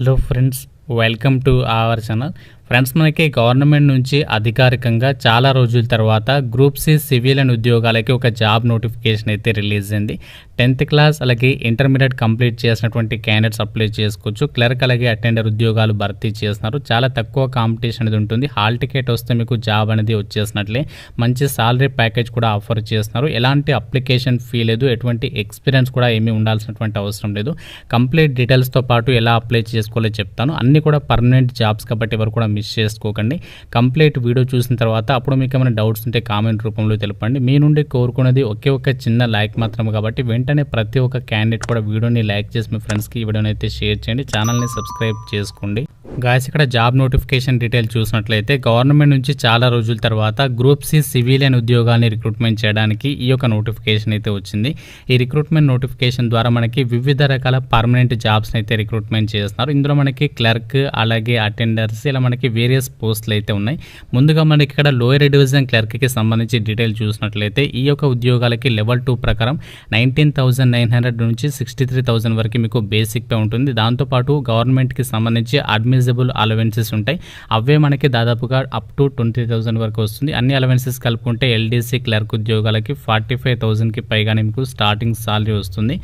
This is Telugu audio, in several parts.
Hello friends, welcome to our channel. Friends, మనకి గవర్నమెంట్ నుంచి అధికారికంగా చాలా రోజుల తర్వాత గ్రూప్ సి సివిలియన్ ఉద్యోగాలకి ఒక జాబ్ నోటిఫికేషన్ అయితే రిలీజ్ అయింది. 10th క్లాస్ అలాగే ఇంటర్మీడియట్ కంప్లీట్ చేసినటువంటి క్యాండిడేట్స్ అప్లై చేసుకోవచ్చు. క్లర్క్ అలాగే అటెండర్ ఉద్యోగాలు భర్తీ చేస్తున్నారు. చాలా తక్కువ కాంపిటీషన్ అనేది ఉంటుంది. హాల్ టికెట్ వస్తే మీకు జాబ్ అనేది వచ్చేసినట్లే. మంచి సాలరీ ప్యాకేజ్ కూడా ఆఫర్ చేస్తున్నారు. ఎలాంటి అప్లికేషన్ ఫీ లేదు, ఎటువంటి ఎక్స్పీరియన్స్ కూడా ఏమీ ఉండాల్సినటువంటి అవసరం లేదు. కంప్లీట్ డీటెయిల్స్తో పాటు ఎలా అప్లై చేసుకోవాలో చెప్తాను. అన్నీ కూడా పర్మనెంట్ జాబ్స్ కాబట్టి ఎవరు కూడా మిస్ చేసుకోకండి. కంప్లీట్ వీడియో చూసిన తర్వాత అప్పుడు మీకు ఏమైనా డౌట్స్ ఉంటే కామెంట్ రూపంలో తెలపండి. మీ నుండి కోరుకున్నది ఒకే ఒక చిన్న లైక్ మాత్రం కాబట్టి వెంటనే ప్రతి ఒక్క క్యాండిడేట్ కూడా వీడియోని లైక్ చేసి మీ ఫ్రెండ్స్కి ఈ వీడియోని అయితే షేర్ చేయండి. ఛానల్ని సబ్స్క్రైబ్ చేసుకోండి. గాయస్, ఇక్కడ జాబ్ నోటిఫికేషన్ డీటెయిల్ చూసినట్లయితే గవర్నమెంట్ నుంచి చాలా రోజుల తర్వాత గ్రూప్ సి సివిలియన్ ఉద్యోగాన్ని రిక్రూట్మెంట్ చేయడానికి ఈ యొక్క నోటిఫికేషన్ అయితే వచ్చింది. ఈ రిక్రూట్మెంట్ నోటిఫికేషన్ ద్వారా మనకి వివిధ రకాల పర్మనెంట్ జాబ్స్ అయితే రిక్రూట్మెంట్ చేస్తున్నారు. ఇందులో మనకి క్లర్క్ అలాగే అటెండర్స్ ఇలా మనకి వేరియస్ పోస్టులు అయితే ఉన్నాయి. ముందుగా మనకి ఇక్కడ లోయర్ డివిజన్ క్లర్క్కి సంబంధించి డీటెయిల్ చూసినట్లయితే ఈ యొక్క ఉద్యోగాలకి లెవెల్ 2 ప్రకారం 19,900 నుంచి 63,000 వరకు మీకు బేసిక్ పే ఉంటుంది. దాంతోపాటు గవర్నమెంట్కి సంబంధించి అడ్మిసిబుల్ అలవెన్సెస్ ఉంటాయి. అవే మనకి దాదాపుగా అప్ టు 20,000 వరకు వస్తుంది. అన్ని అలవెన్సెస్ కలుపుకుంటే ఎల్డీసీ క్లర్క్ ఉద్యోగాలకి 45,000కి పైగానే మీకు స్టార్టింగ్ సాలరీ వస్తుంది.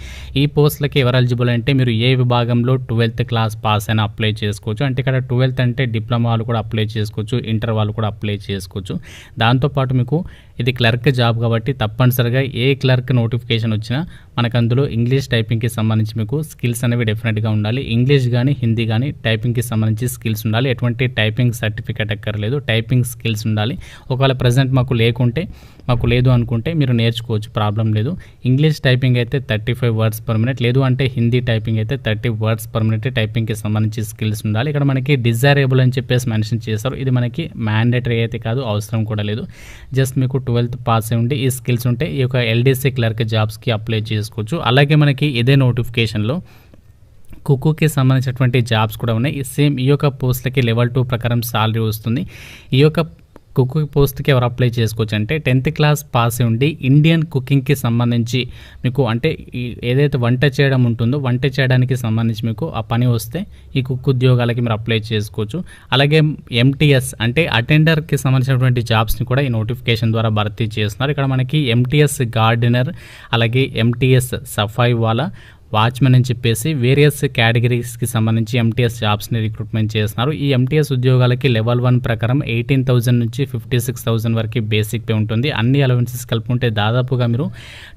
ఈ పోస్టులకి ఎవరు ఎలిజిబుల్ అంటే మీరు ఏ విభాగంలో 12th క్లాస్ పాస్ అయినా అప్లై చేసుకోవచ్చు. అంటే ఇక్కడ 12th అంటే డిప్లొమా వాళ్ళు కూడా అప్లై చేసుకోవచ్చు, ఇంటర్ వాళ్ళు కూడా అప్లై చేసుకోవచ్చు. దాంతోపాటు మీకు ఇది క్లర్క్ జాబ్ కాబట్టి తప్పనిసరిగా ఏ క్లర్క్ నోటిఫికేషన్ వచ్చినా మనకు అందులో ఇంగ్లీష్ టైపింగ్కి సంబంధించి మీకు స్కిల్స్ అనేవి డెఫినెట్గా ఉండాలి. ఇంగ్లీష్ కానీ హిందీ కానీ టైపింగ్కి సంబంధించి స్కిల్స్ ఉండాలి. ఎటువంటి టైపింగ్ సర్టిఫికేట్ అక్కర్లేదు, టైపింగ్ స్కిల్స్ ఉండాలి. ఒకవేళ ప్రజెంట్ మాకు లేదు అనుకుంటే మీరు నేర్చుకోవచ్చు, ప్రాబ్లం లేదు. ఇంగ్లీష్ టైపింగ్ అయితే 35 వర్డ్స్ పర్ మినిట్, లేదు అంటే హిందీ టైపింగ్ అయితే 30 వర్డ్స్ పర్ మినిట్ టైపింగ్కి సంబంధించి స్కిల్స్ ఉండాలి. ఇక్కడ మనకి డిజైరబుల్ అని చెప్పేసి మెన్షన్ చేస్తారు. ఇది మనకి మ్యాండేటరీ అయితే కాదు, అవసరం కూడా లేదు. జస్ట్ మీకు 12th పాస్ అయి ఉండి ఈ స్కిల్స్ ఉంటే ఈ యొక్క ఎల్డీసీ క్లర్క్ జాబ్స్కి అప్లై చేసుకోవచ్చు. అలాగే మనకి ఇదే నోటిఫికేషన్లో కుక్కుకి సంబంధించినటువంటి జాబ్స్ కూడా ఉన్నాయి. సేమ్ ఈ యొక్క పోస్టులకి లెవెల్ 2 ప్రకారం సాలరీ వస్తుంది. ఈ యొక్క కుక్ పోస్ట్కి ఎవరు అప్లై చేసుకోవచ్చు అంటే 10th క్లాస్ పాస్ ఉండి ఇండియన్ కుకింగ్కి సంబంధించి మీకు అంటే ఏదైతే వంట చేయడం ఉంటుందో వంట చేయడానికి సంబంధించి మీకు ఆ పని వస్తే ఈ కుక్ ఉద్యోగాలకి మీరు అప్లై చేసుకోవచ్చు. అలాగే ఎంటీఎస్ అంటే అటెండర్కి సంబంధించినటువంటి జాబ్స్ని కూడా ఈ నోటిఫికేషన్ ద్వారా భర్తీ చేస్తున్నారు. ఇక్కడ మనకి ఎంటీఎస్ గార్డెనర్ అలాగే ఎంటీఎస్ సఫాయి వాలా వాచ్మెన్ అని చెప్పేసి వేరియస్ కేటగిరీస్కి సంబంధించి ఎంటీఎస్ జాబ్స్ని రిక్రూట్మెంట్ చేస్తున్నారు. ఈ ఎంటీఎస్ ఉద్యోగాలకి లెవెల్ 1 ప్రకారం 18,000 నుంచి 56,000 వరకు బేసిక్ పే ఉంటుంది. అన్ని అలవెన్సెస్ కలుపుకుంటే దాదాపుగా మీరు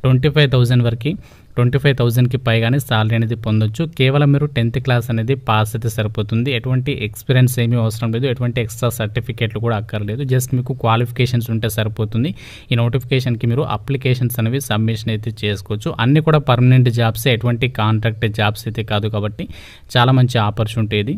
25,000కి పైగానే సాలరీ అనేది పొందొచ్చు. కేవలం మీరు 10th క్లాస్ అనేది పాస్ అయితే సరిపోతుంది. ఎటువంటి ఎక్స్పీరియన్స్ ఏమీ అవసరం లేదు, ఎటువంటి ఎక్స్ట్రా సర్టిఫికేట్లు కూడా అక్కర్లేదు. జస్ట్ మీకు క్వాలిఫికేషన్స్ ఉంటే సరిపోతుంది. ఈ నోటిఫికేషన్కి మీరు అప్లికేషన్స్ అనేవి సబ్మిషన్ అయితే చేసుకోవచ్చు. అన్నీ కూడా పర్మనెంట్ జాబ్సే, ఎటువంటి కాంట్రాక్ట్ జాబ్స్ అయితే కాదు కాబట్టి చాలా మంచి ఆపర్చునిటీ ఇది.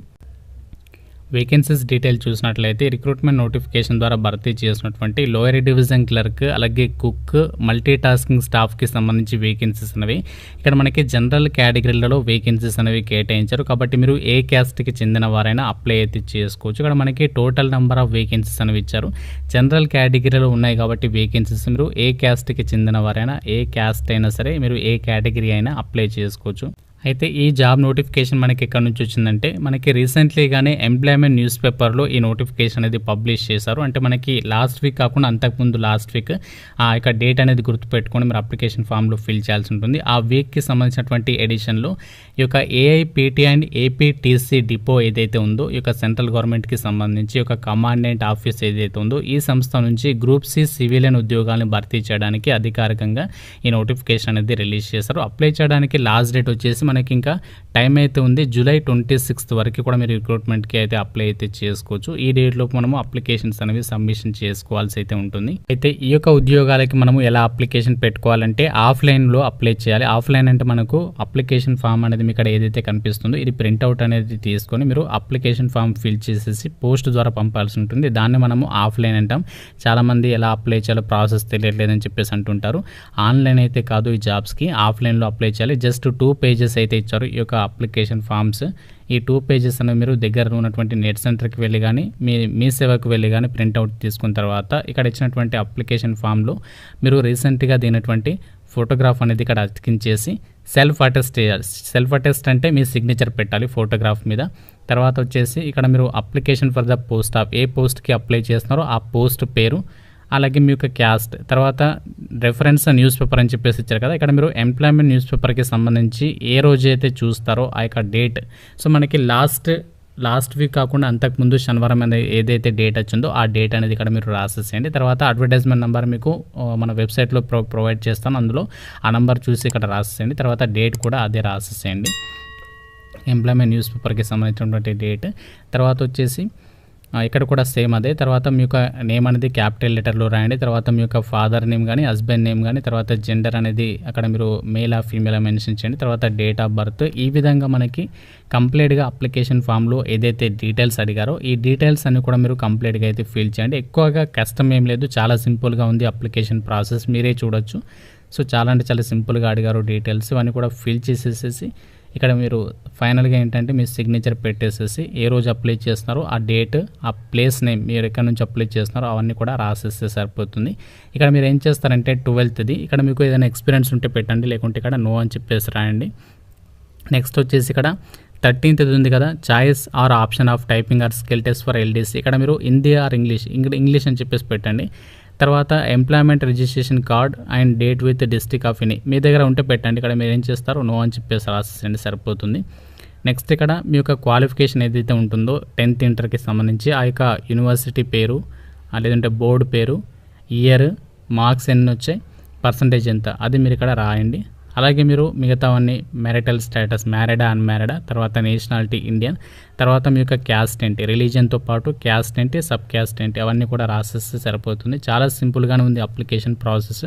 వేకెన్సీస్ డీటెయిల్ చూసినట్లయితే రిక్రూట్మెంట్ నోటిఫికేషన్ ద్వారా భర్తీ చేసినటువంటి లోయర్ డివిజన్ క్లర్క్ అలాగే కుక్ మల్టీ టాస్కింగ్ స్టాఫ్కి సంబంధించి వేకెన్సీస్ అనేవి ఇక్కడ మనకి జనరల్ కేటగిరీలలో వేకెన్సీస్ అనేవి కేటాయించారు. కాబట్టి మీరు ఏ క్యాస్ట్కి చెందిన వారైనా అప్లై అయితే చేసుకోవచ్చు. ఇక్కడ మనకి టోటల్ నెంబర్ ఆఫ్ వేకెన్సీస్ అనేవి ఇచ్చారు. జనరల్ కేటగిరీలో ఉన్నాయి కాబట్టి వేకెన్సీస్ మీరు ఏ క్యాస్ట్కి చెందిన వారైనా ఏ క్యాస్ట్ అయినా సరే మీరు ఏ కేటగిరీ అయినా అప్లై చేసుకోవచ్చు. అయితే ఈ జాబ్ నోటిఫికేషన్ మనకి ఎక్కడి నుంచి వచ్చిందంటే మనకి రీసెంట్లీగానే ఎంప్లాయ్మెంట్ న్యూస్ పేపర్లో ఈ నోటిఫికేషన్ అనేది పబ్లిష్ చేశారు. అంటే మనకి లాస్ట్ వీక్ కాకుండా అంతకుముందు లాస్ట్ వీక్ ఆ యొక్క డేట్ అనేది గుర్తుపెట్టుకొని మీరు అప్లికేషన్ ఫామ్లో ఫిల్ చేయాల్సి ఉంటుంది. ఆ వీక్కి సంబంధించినటువంటి ఎడిషన్లో ఈ యొక్క ఏఐపిటి అండ్ ఏపీటీసీ డిపో ఏదైతే ఉందో ఈ యొక్క సెంట్రల్ గవర్నమెంట్కి సంబంధించి ఒక కమాండెంట్ ఆఫీస్ ఏదైతే ఉందో ఈ సంస్థ నుంచి గ్రూప్ సి సివిలియన్ ఉద్యోగాలను భర్తీ చేయడానికి అధికారికంగా ఈ నోటిఫికేషన్ అనేది రిలీజ్ చేశారు. అప్లై చేయడానికి లాస్ట్ డేట్ వచ్చేసి మనకి ఇంకా టైం అయితే ఉంది. జూలై 26th వరకు కూడా మీరు రిక్రూట్మెంట్కి అయితే అప్లై అయితే చేసుకోవచ్చు. ఈ డేట్లోపు మనము అప్లికేషన్స్ అనేవి సబ్మిషన్ చేసుకోవాల్సి అయితే ఉంటుంది. అయితే ఈ యొక్క ఉద్యోగాలకి మనము ఎలా అప్లికేషన్ పెట్టుకోవాలంటే ఆఫ్లైన్లో అప్లై చేయాలి. ఆఫ్లైన్ అంటే మనకు అప్లికేషన్ ఫామ్ అనేది ఇక్కడ ఏదైతే కనిపిస్తుందో ఇది ప్రింట్అవుట్ అనేది తీసుకొని మీరు అప్లికేషన్ ఫామ్ ఫిల్ చేసేసి పోస్ట్ ద్వారా పంపాల్సి ఉంటుంది. దాన్ని మనము ఆఫ్లైన్ అంటాం. చాలామంది ఎలా అప్లై చేయాలో ప్రాసెస్ తెలియట్లేదని చెప్పేసి అంటుంటారు. ఆన్లైన్ అయితే కాదు, ఈ జాబ్స్కి ఆఫ్లైన్లో అప్లై చేయాలి. జస్ట్ 2 pages అయితే ఇచ్చారు ఈ యొక్క అప్లికేషన్ ఫామ్స్. ఈ 2 pages అనేవి మీరు దగ్గర ఉన్నటువంటి నెట్ సెంటర్కి వెళ్ళి కానీ మీ సేవకు వెళ్ళి కానీ ప్రింట్అవుట్ తీసుకున్న తర్వాత ఇక్కడ ఇచ్చినటువంటి అప్లికేషన్ ఫామ్లో మీరు రీసెంట్గా దిగినటువంటి ఫోటోగ్రాఫ్ అనేది ఇక్కడ అతికించేసి సెల్ఫ్ అటెస్ట్ చేయాలి. సెల్ఫ్ అటెస్ట్ అంటే మీ సిగ్నేచర్ పెట్టాలి ఫోటోగ్రాఫ్ మీద. తర్వాత వచ్చేసి ఇక్కడ మీరు application for the post of, ఏ పోస్ట్కి అప్లై చేస్తున్నారో ఆ పోస్ట్ పేరు, అలాగే మీ యొక్క క్యాస్ట్, తర్వాత రెఫరెన్స్ న్యూస్ పేపర్ అని చెప్పేసి ఇచ్చారు కదా, ఇక్కడ మీరు ఎంప్లాయ్మెంట్ న్యూస్ పేపర్కి సంబంధించి ఏ రోజు అయితే చూస్తారో ఆ యొక్క డేట్. సో మనకి లాస్ట్ వీక్ కాకుండా అంతకుముందు శనివారం అనేది ఏదైతే డేట్ వచ్చిందో ఆ డేట్ అనేది ఇక్కడ మీరు రాసేసేయండి. తర్వాత అడ్వర్టైజ్మెంట్ నెంబర్ మీకు మన వెబ్సైట్లో ప్రొవైడ్ చేస్తాను, అందులో ఆ నెంబర్ చూసి ఇక్కడ రాసేసేయండి. తర్వాత డేట్ కూడా అదే రాసేసేయండి, ఎంప్లాయ్మెంట్ న్యూస్ పేపర్కి సంబంధించినటువంటి డేట్. తర్వాత వచ్చేసి ఇక్కడ కూడా సేమ్ అదే. తర్వాత మీ యొక్క నేమ్ అనేది క్యాపిటల్ లెటర్లో రాయండి. తర్వాత మీ యొక్క ఫాదర్ నేమ్ కానీ హస్బెండ్ నేమ్ కానీ, తర్వాత జెండర్ అనేది అక్కడ మీరు మేలా ఫీమేల్ మెన్షన్ చేయండి. తర్వాత డేట్ ఆఫ్ బర్త్. ఈ విధంగా మనకి కంప్లీట్గా అప్లికేషన్ ఫామ్లో ఏదైతే డీటెయిల్స్ అడిగారో ఈ డీటెయిల్స్ అన్ని కూడా మీరు కంప్లీట్గా అయితే ఫిల్ చేయండి. ఎక్కువగా కష్టం ఏం లేదు, చాలా సింపుల్గా ఉంది అప్లికేషన్ ప్రాసెస్, మీరే చూడొచ్చు. సో చాలా అంటే చాలా సింపుల్గా అడిగారు డీటెయిల్స్, ఇవన్నీ కూడా ఫిల్ చేసేసేసి ఇక్కడ మీరు ఫైనల్గా ఏంటంటే మీ సిగ్నేచర్ పెట్టేసేసి ఏ రోజు అప్లై చేస్తున్నారో ఆ డేట్, ఆ ప్లేస్ నేమ్, మీరు ఎక్కడి నుంచి అప్లై చేస్తున్నారో అవన్నీ కూడా రాసేస్తే సరిపోతుంది. ఇక్కడ మీరు ఏం చేస్తారంటే 12th ఇక్కడ మీకు ఏదైనా ఎక్స్పీరియన్స్ ఉంటే పెట్టండి, లేకుంటే ఇక్కడ నో అని చెప్పేసి రాయండి. నెక్స్ట్ వచ్చేసి ఇక్కడ 13th ఉంది కదా, choice or option of typing or skill test for LDC, ఇక్కడ మీరు హిందీ ఆర్ ఇంగ్లీష్ అని చెప్పేసి పెట్టండి. తర్వాత employment registration card and date with district of any మీ దగ్గర ఉంటే పెట్టండి. ఇక్కడ మీరు ఏం చేస్తారో నో అని చెప్పేసి రాసేయండి, సరిపోతుంది. నెక్స్ట్ ఇక్కడ మీ యొక్క క్వాలిఫికేషన్ ఏదైతే ఉంటుందో 10th ఇంటర్కి సంబంధించి ఆ యొక్క యూనివర్సిటీ పేరు, లేదంటే బోర్డు పేరు, ఇయర్, మార్క్స్ ఎన్ని వచ్చాయి, పర్సంటేజ్ ఎంత, అది మీరు ఇక్కడ రాయండి. అలాగే మీరు మిగతావన్నీ మ్యారిటల్ స్టేటస్, మ్యారీడా అన్మ్యారీడా, తర్వాత నేషనాలిటీ ఇండియన్, తర్వాత మీ యొక్క క్యాస్ట్ ఏంటి, రిలీజియన్తో పాటు క్యాస్ట్ ఏంటి, సబ్ క్యాస్ట్ ఏంటి, అవన్నీ కూడా రాసేస్తే సరిపోతుంది. చాలా సింపుల్గానే ఉంది అప్లికేషన్ ప్రాసెస్.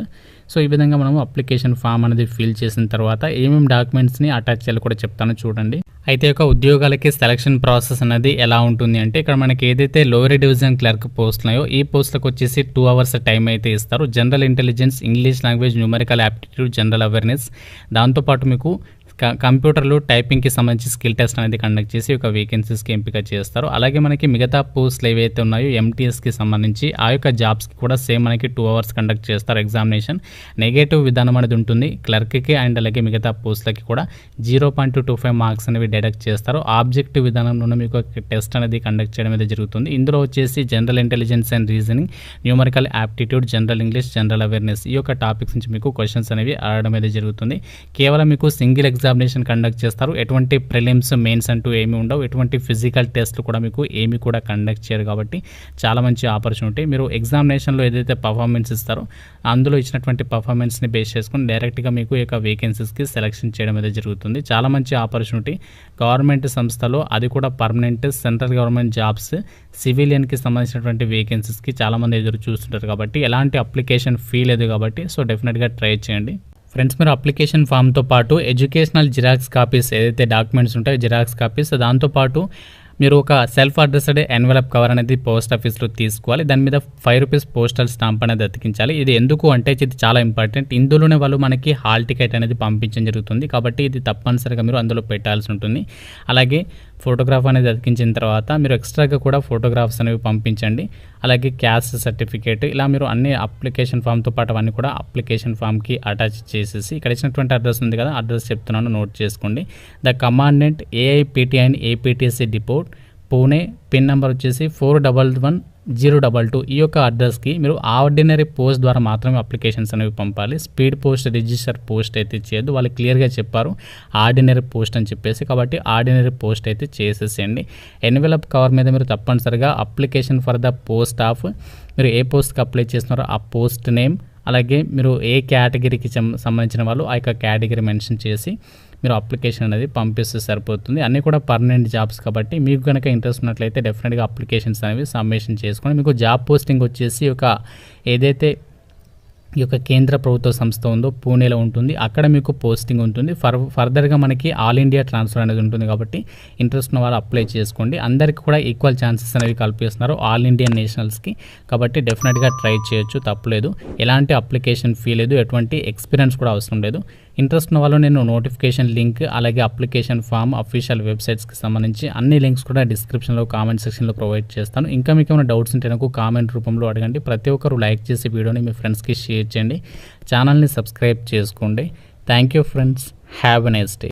సో ఈ విధంగా మనము అప్లికేషన్ ఫామ్ అనేది ఫిల్ చేసిన తర్వాత ఏమేమి డాక్యుమెంట్స్ని అటాచ్ చేయాలి కూడా చెప్తాను చూడండి. అయితే ఒక ఉద్యోగాలకి సెలక్షన్ ప్రాసెస్ అనేది ఎలా ఉంటుంది అంటే ఇక్కడ మనకి ఏదైతే లోయర్ డివిజన్ క్లర్క్ పోస్ట్ ఉన్నాయో ఈ పోస్టులకు వచ్చేసి 2 hours టైం అయితే ఇస్తారు. General intelligence, English language, numerical aptitude, general awareness, దాంతోపాటు మీకు కంప్యూటర్లో టైపింగ్కి సంబంధించి స్కిల్ టెస్ట్ అనేది కండక్ట్ చేసి ఒక వేకెన్సీస్కి ఎంపిక చేస్తారు. అలాగే మనకి మిగతా పోస్టులు ఏవైతే ఉన్నాయో ఎంటీఎస్కి సంబంధించి ఆ యొక్క జాబ్స్కి కూడా సేమ్ మనకి 2 hours కండక్ట్ చేస్తారు ఎగ్జామినేషన్. నెగటివ్ విధానం అనేది ఉంటుంది క్లర్క్కి అండ్ అలాగే మిగతా పోస్టులకి కూడా 0.25 మార్క్స్ అనేవి డిడక్ట్ చేస్తారు. ఆబ్జెక్టివ్ విధానంలో మీకు టెస్ట్ అనేది కండక్ట్ చేయడం అనేది జరుగుతుంది. ఇందులో వచ్చేసి general intelligence and reasoning, numerical aptitude, general English, general awareness, ఈ యొక్క టాపిక్స్ నుంచి మీకు క్వశ్చన్స్ అనేవి అడగడం అనేది జరుగుతుంది. కేవలం మీకు సింగిల్ ఎగ్జామినేషన్ కండక్ట్ చేస్తారు. ఎటువంటి ప్రిలిమ్స్, మెయిన్స్ అంటూ ఏమి ఉండవు. ఎటువంటి ఫిజికల్ టెస్ట్లు కూడా మీకు ఏమి కూడా కండక్ట్ చేయరు. కాబట్టి చాలా మంచి ఆపర్చునిటీ. మీరు ఎగ్జామినేషన్లో ఏదైతే పర్ఫార్మెన్స్ ఇస్తారో అందులో ఇచ్చినటువంటి పర్ఫార్మెన్స్ని బేస్ చేసుకుని డైరెక్ట్గా మీకు ఈ యొక్క వేకెన్సీస్కి సెలెక్షన్ చేయడం అనేది జరుగుతుంది. చాలా మంచి ఆపర్చునిటీ. గవర్నమెంట్ సంస్థలో, అది కూడా పర్మనెంట్ సెంట్రల్ గవర్నమెంట్ జాబ్స్, సివిలియన్కి సంబంధించినటువంటి వేకెన్సీస్కి చాలామంది ఎదురు చూస్తుంటారు. కాబట్టి ఎలాంటి అప్లికేషన్ ఫీ లేదు కాబట్టి సో డెఫినెట్గా ట్రై చేయండి. ఫ్రెండ్స్, మీరు అప్లికేషన్ ఫామ్తో పాటు ఎడ్యుకేషనల్ జిరాక్స్ కాపీస్ ఏదైతే డాక్యుమెంట్స్ ఉంటాయో జిరాక్స్ కాపీస్, దాంతోపాటు మీరు ఒక సెల్ఫ్ అడ్రస్డ్ ఎన్వలప్ కవర్ అనేది పోస్ట్ ఆఫీస్లో తీసుకోవాలి. దాని మీద 5 రూపీస్ పోస్టల్ స్టాంప్ అనేది అతికించాలి. ఇది ఎందుకు అంటే ఇది చాలా ఇంపార్టెంట్. ఇందులోనే వాళ్ళు మనకి హాల్ టికెట్ అనేది పంపించడం జరుగుతుంది. కాబట్టి ఇది తప్పనిసరిగా మీరు అందులో పెట్టాల్సి ఉంటుంది. అలాగే ఫోటోగ్రాఫ్ అనేది అతికించిన తర్వాత మీరు ఎక్స్ట్రాగా కూడా ఫోటోగ్రాఫ్స్ అనేవి పంపించండి. అలాగే క్యాస్ట్ సర్టిఫికేట్, ఇలా మీరు అన్ని అప్లికేషన్ ఫామ్తో పాటు అవన్నీ కూడా అప్లికేషన్ ఫామ్కి అటాచ్ చేసేసి ఇక్కడ ఇచ్చినటువంటి అడ్రస్ ఉంది కదా, అడ్రస్ చెప్తున్నాను, నోట్ చేసుకోండి. The commandant AIPT and APTSC depot, Pune, pin number వచ్చేసి 411022. ఈ యొక్క అడ్రస్కి మీరు ఆర్డినరీ పోస్ట్ ద్వారా మాత్రమే అప్లికేషన్స్ అనేవి పంపాలి. స్పీడ్ పోస్ట్, రిజిస్టర్ పోస్ట్ అయితే చేయొద్దు. వాళ్ళు క్లియర్గా చెప్పారు ఆర్డినరీ పోస్ట్ అని చెప్పేసి. కాబట్టి ఆర్డినరీ పోస్ట్ అయితే చేసేసేయండి. ఎన్వెలప్ కవర్ మీద మీరు తప్పనిసరిగా application for the post of, మీరు ఏ పోస్ట్కి అప్లై చేస్తున్నారో ఆ పోస్ట్ నేమ్, అలాగే మీరు ఏ కేటగిరీకి సంబంధించిన వాళ్ళు ఆ యొక్క కేటగిరీ మెన్షన్ చేసి మీరు అప్లికేషన్ అనేది పంపిస్తే సరిపోతుంది. అన్నీ కూడా పర్మనెంట్ జాబ్స్ కాబట్టి మీకు కనుక ఇంట్రెస్ట్ ఉన్నట్లయితే డెఫినెట్గా అప్లికేషన్స్ అనేవి సబ్మిషన్ చేసుకొని మీకు జాబ్ పోస్టింగ్ వచ్చేసి ఏదైతే ఈ యొక్క కేంద్ర ప్రభుత్వ సంస్థ ఉందో పూణేలో ఉంటుంది, అక్కడ మీకు పోస్టింగ్ ఉంటుంది. ఫర్దర్గా మనకి ఆల్ ఇండియా ట్రాన్స్ఫర్ అనేది ఉంటుంది. కాబట్టి ఇంట్రెస్ట్ ఉన్న వాళ్ళు అప్లై చేసుకోండి. అందరికీ కూడా ఈక్వల్ ఛాన్సెస్ అనేవి కల్పిస్తున్నారు ఆల్ ఇండియన్ నేషనల్స్కి. కాబట్టి డెఫినెట్గా ట్రై చేయొచ్చు, తప్పలేదు. ఎలాంటి అప్లికేషన్ ఫీ లేదు, ఎటువంటి ఎక్స్పీరియన్స్ కూడా అవసరం లేదు. ఇంట్రెస్ట్ ఉన్న వాళ్ళు నేను నోటిఫికేషన్ లింక్, అలాగే అప్లికేషన్ ఫామ్, అఫీషియల్ వెబ్సైట్స్కి సంబంధించి అన్ని లింక్స్ కూడా డిస్క్రిప్షన్లో, కామెంట్ సెక్షన్లో ప్రొవైడ్ చేస్తాను. ఇంకా మీకు ఏమైనా డౌట్స్ ఉంటే నాకు కామెంట్ రూపంలో అడగండి. ప్రతి ఒక్కరు లైక్ చేసి వీడియోని మీ ఫ్రెండ్స్కి షేర్ చేయండి. ఛానల్ని సబ్స్క్రైబ్ చేసుకోండి. Thank you friends, have a nice day.